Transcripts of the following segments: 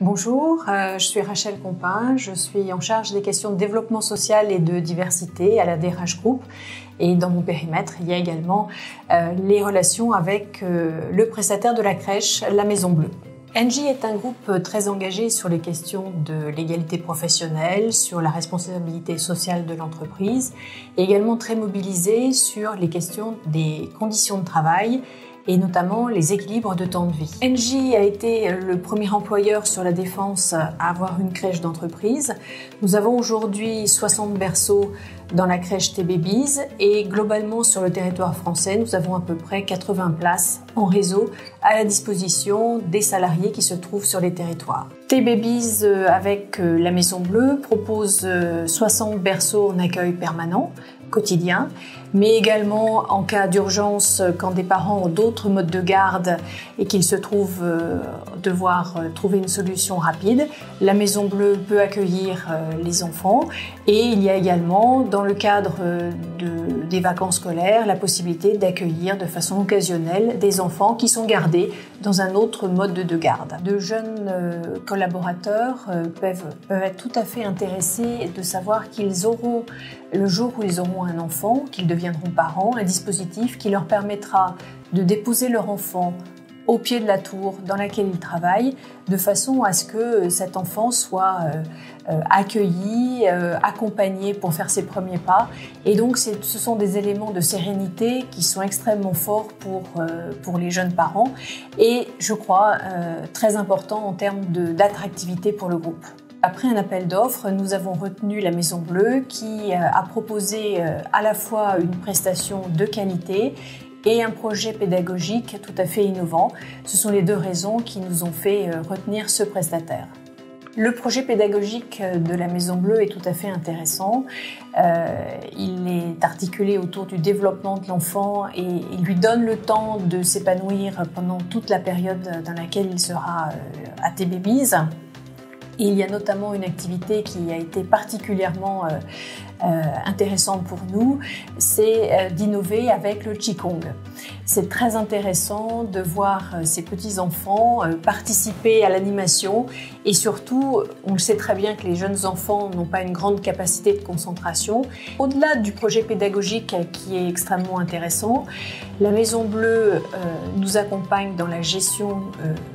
Bonjour, je suis Rachel Compin, je suis en charge des questions de développement social et de diversité à la DRH Group. Et dans mon périmètre, il y a également les relations avec le prestataire de la crèche, la Maison Bleue. Engie est un groupe très engagé sur les questions de l'égalité professionnelle, sur la responsabilité sociale de l'entreprise, et également très mobilisé sur les questions des conditions de travail et notamment les équilibres de temps de vie. Engie a été le premier employeur sur la défense à avoir une crèche d'entreprise. Nous avons aujourd'hui 60 berceaux dans la crèche T-Babies et globalement sur le territoire français, nous avons à peu près 80 places en réseau à la disposition des salariés qui se trouvent sur les territoires. T-Babies avec la Maison Bleue propose 60 berceaux en accueil permanent, quotidien, mais également en cas d'urgence quand des parents ont d'autres modes de garde et qu'ils se trouvent devoir trouver une solution rapide. La Maison Bleue peut accueillir les enfants et il y a également dans le cadre des vacances scolaires la possibilité d'accueillir de façon occasionnelle des enfants qui sont gardés dans un autre mode de garde. De jeunes collaborateurs peuvent être tout à fait intéressés de savoir qu'ils auront, le jour où ils auront un enfant, qu'ils deviendront parents, un dispositif qui leur permettra de déposer leur enfant au pied de la tour dans laquelle ils travaillent, de façon à ce que cet enfant soit accueilli, accompagné pour faire ses premiers pas. Et donc ce sont des éléments de sérénité qui sont extrêmement forts pour les jeunes parents et je crois très importants en termes d'attractivité pour le groupe. Après un appel d'offres, nous avons retenu la Maison Bleue qui a proposé à la fois une prestation de qualité et un projet pédagogique tout à fait innovant. Ce sont les deux raisons qui nous ont fait retenir ce prestataire. Le projet pédagogique de la Maison Bleue est tout à fait intéressant. Il est articulé autour du développement de l'enfant et il lui donne le temps de s'épanouir pendant toute la période dans laquelle il sera à T-Babies. Il y a notamment une activité qui a été particulièrement intéressante pour nous, c'est d'innover avec le Qigong. C'est très intéressant de voir ces petits-enfants participer à l'animation et surtout, on le sait très bien que les jeunes enfants n'ont pas une grande capacité de concentration. Au-delà du projet pédagogique qui est extrêmement intéressant, la Maison Bleue nous accompagne dans la gestion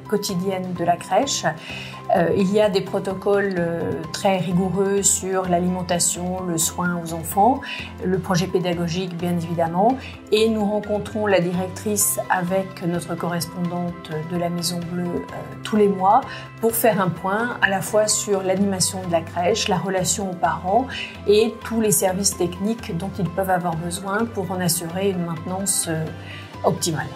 quotidienne de la crèche. Il y a des protocoles très rigoureux sur l'alimentation, le soin aux enfants, le projet pédagogique bien évidemment, et nous rencontrons la directrice avec notre correspondante de la Maison Bleue tous les mois pour faire un point à la fois sur l'animation de la crèche, la relation aux parents et tous les services techniques dont ils peuvent avoir besoin pour en assurer une maintenance optimale.